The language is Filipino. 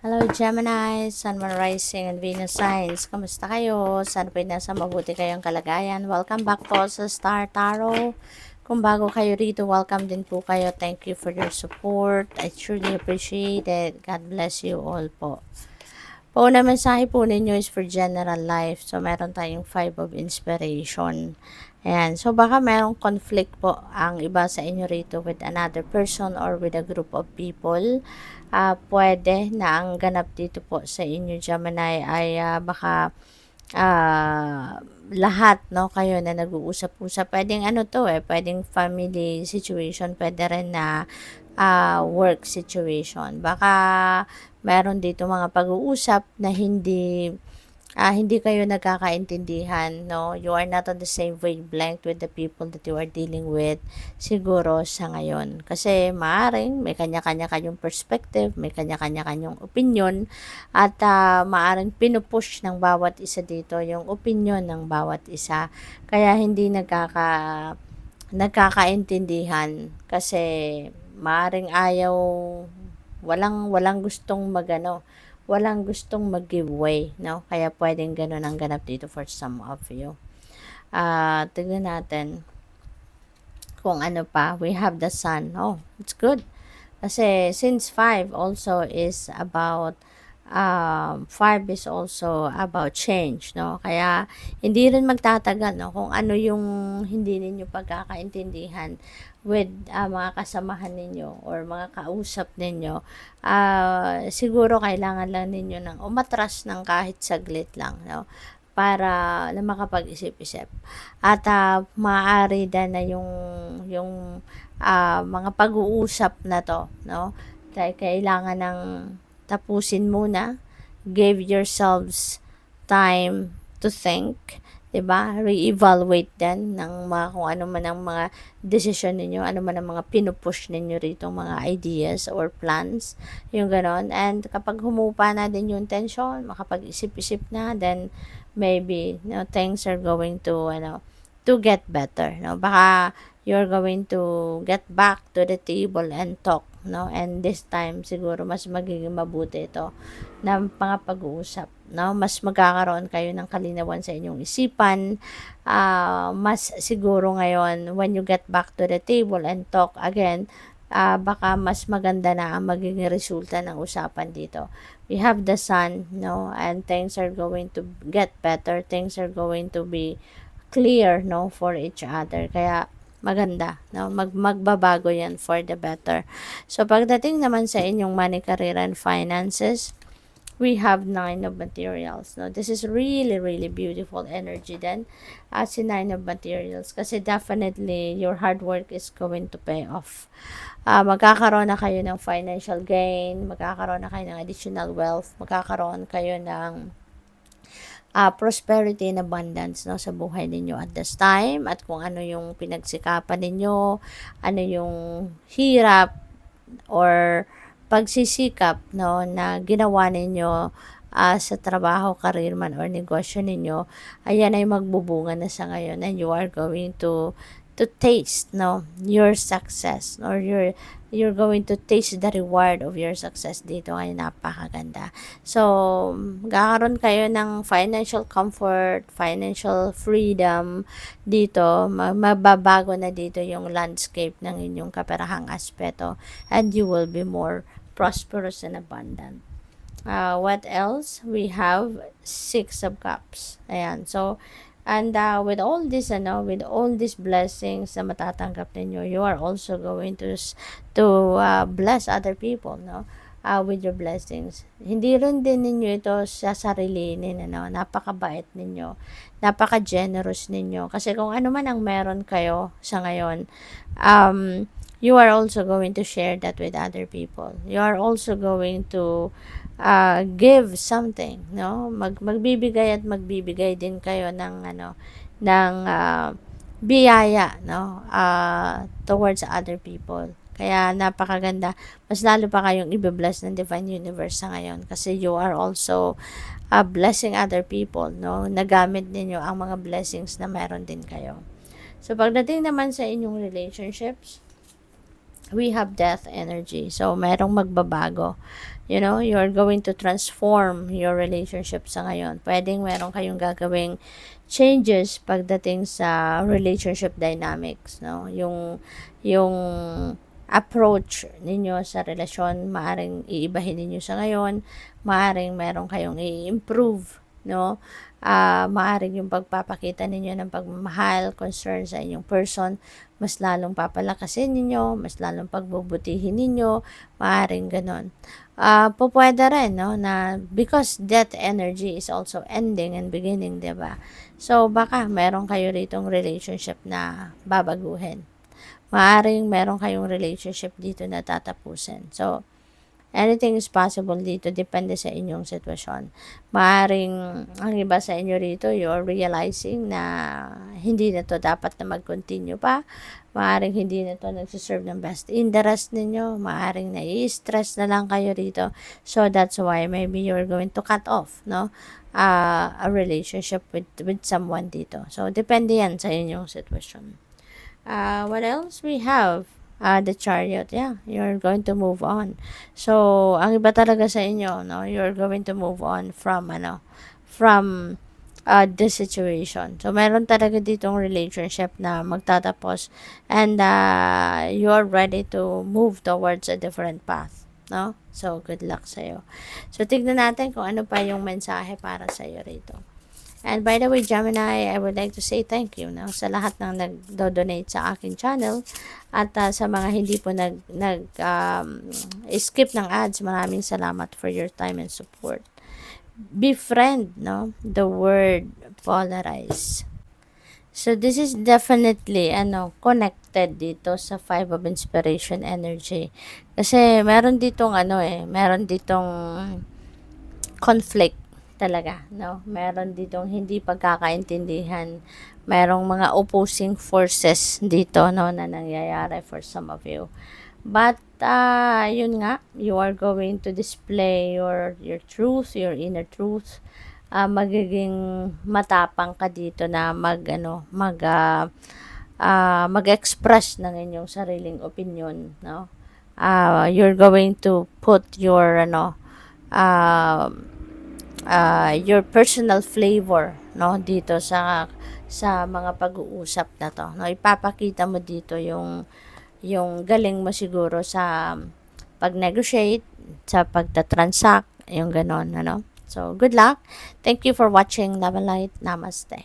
Hello Gemini, Sun, Moon, Rising, and Venus signs. Kamusta kayo? Sana po nasa mabuti kayong kalagayan. Welcome back po sa Star Tarot. Kung bago kayo rito, welcome din po kayo. Thank you for your support. I truly appreciate it. God bless you all po. Pauna mensahe po ninyo is for general life. So, meron tayong 5 of inspiration. Ayan. So, baka merong conflict po ang iba sa inyo rito with another person or with a group of people. Pwede na ang ganap dito po sa inyo, Gemini, ay baka lahat, no, kayo na nag-uusap-usap. Pwedeng ano to pwedeng family situation, pwede rin na work situation. Baka meron dito mga pag-uusap na hindi kayo nagkakaintindihan, no? You are not on the same wavelength with the people that you are dealing with siguro sa ngayon. Kasi maaring may kanya-kanya kayong perspective, may kanya-kanya kayong opinion, at maaring pinupush ng bawat isa dito yung opinion ng bawat isa. Kaya hindi nagkakaintindihan kasi maaring walang gustong walang gustong mag-give way, no? Kaya pwedeng ganun ang ganap dito for some of you. Tignan natin kung ano pa. We have the sun. Oh, it's good. Kasi since 5 also is about 5 is also about change, no? Kaya hindi rin magtatagal, no? Kung ano yung hindi ninyo pagkakaintindihan with mga kasamahan ninyo or mga kausap ninyo, siguro kailangan lang ninyo ng umatras ng kahit saglit lang, no? Para na makapag-isip-isip. At maaari din na yung mga pag-uusap na to, no? Kailangan ng tapusin muna. Give yourselves time to think, 'di ba? Re-evaluate din ng mga kung ano man ang mga decision ninyo, ano man ang mga pinupush ninyo rito, mga ideas or plans, yung ganon. And kapag humupa na din yung tension, makapag-isip-isip na, then maybe, things are going to get better, no? Baka you're going to get back to the table and talk, no? And this time siguro mas magiging mabuti ito na mga pag-uusap, no? Mas magkakaroon kayo ng kalinawan sa inyong isipan. Mas siguro ngayon when you get back to the table and talk again, baka mas maganda na ang magiging resulta ng usapan dito. We have the sun, no? And things are going to get better. Things are going to be clear, no, for each other. Kaya maganda, no? Magbabago yan for the better. So, pagdating naman sa inyong money, career, and finances, we have 9 of materials. No, this is really, really beautiful energy then. Si 9 of materials. Kasi definitely, your hard work is going to pay off. Magkakaroon na kayo ng financial gain, magkakaroon na kayo ng additional wealth, magkakaroon kayo ng prosperity and abundance, no, sa buhay ninyo at this time. At kung ano yung pinagsikapan ninyo, ano yung hirap or pagsisikap, no, na ginawa ninyo sa trabaho, career man or negosyo ninyo, ayan ay magbubunga na sa ngayon, and you are going to taste, no, your success, or you're going to taste the reward of your success dito. Ay napakaganda. So, magkakaroon kayo ng financial comfort, financial freedom dito. Mababago na dito yung landscape ng inyong kaperahang aspeto, and you will be more prosperous and abundant. What else? We have 6 of cups. Ayan. So, and with all this, with all these blessings na matatanggap ninyo, you are also going to bless other people, no? With your blessings. Hindi rin din ninyo ito sa sarilinin, napakabait ninyo, napaka-generous ninyo. Kasi kung ano man ang meron kayo sa ngayon, you are also going to share that with other people. You are also going to give something, no? Magbibigay at magbibigay din kayo ng biyaya, no? Towards other people. Kaya napakaganda. Mas lalo pa kayong ibe-bless ng Divine Universe sa ngayon kasi you are also blessing other people, no? Nagamit ninyo ang mga blessings na meron din kayo. So, pagdating naman sa inyong relationships, we have death energy. So, merong magbabago. You know, you're going to transform your relationship sa ngayon. Pwedeng meron kayong gagawing changes pagdating sa relationship dynamics, no? Yung approach ninyo sa relasyon, maaring iibahin ninyo sa ngayon, maaring meron kayong i-improve, no? Maaring yung pagpapakita ninyo ng pagmamahal, concern sa inyong person, mas lalong papalakasin ninyo, mas lalong pagbubutihin ninyo, maaring ganon. Pupwede rin, no, na because that energy is also ending and beginning, diba? So, baka meron kayo ritong relationship na babaguhin. Maaring meron kayong relationship dito na tatapusin. So, anything is possible dito, depende sa inyong sitwasyon. Maaring, ang iba sa inyo rito, you're realizing na hindi na to dapat na mag-continue pa. Maaring hindi na to nagsiserve ng best interest ninyo. Maaring nai-stress na lang kayo rito. So, that's why maybe you're going to cut off, no? A relationship with someone dito. So, depende yan sa inyong sitwasyon. What else we have? The Chariot. Yeah, you're going to move on. So, ang iba talaga sa inyo, no? You're going to move on from, from this situation. So, meron talaga ditong relationship na magtatapos and you're ready to move towards a different path, no? So, good luck sa'yo. So, tignan natin kung ano pa yung mensahe para sa'yo rito. And by the way, Gemini, I would like to say thank you, no, sa lahat ng nag-donate sa aking channel at sa mga hindi po skip ng ads. Maraming salamat for your time and support. Befriend, no, the word polarize. So this is definitely connected dito sa Five of Inspiration energy. Kasi meron ditong meron ditong conflict talaga, no? Meron ditong hindi pagkakaintindihan. Merong mga opposing forces dito, no, na nangyayari for some of you. But, yun nga, you are going to display your truth, your inner truth. Magiging matapang ka dito na mag-express ng inyong sariling opinion, no? You're going to put your your personal flavor, no, dito sa mga pag-uusap na to, no? Ipapakita mo dito yung galing mo siguro sa pag-negotiate, sa pagta-transact, yung ganon, ano. So, good luck. Thank you for watching. Love and light. Namaste.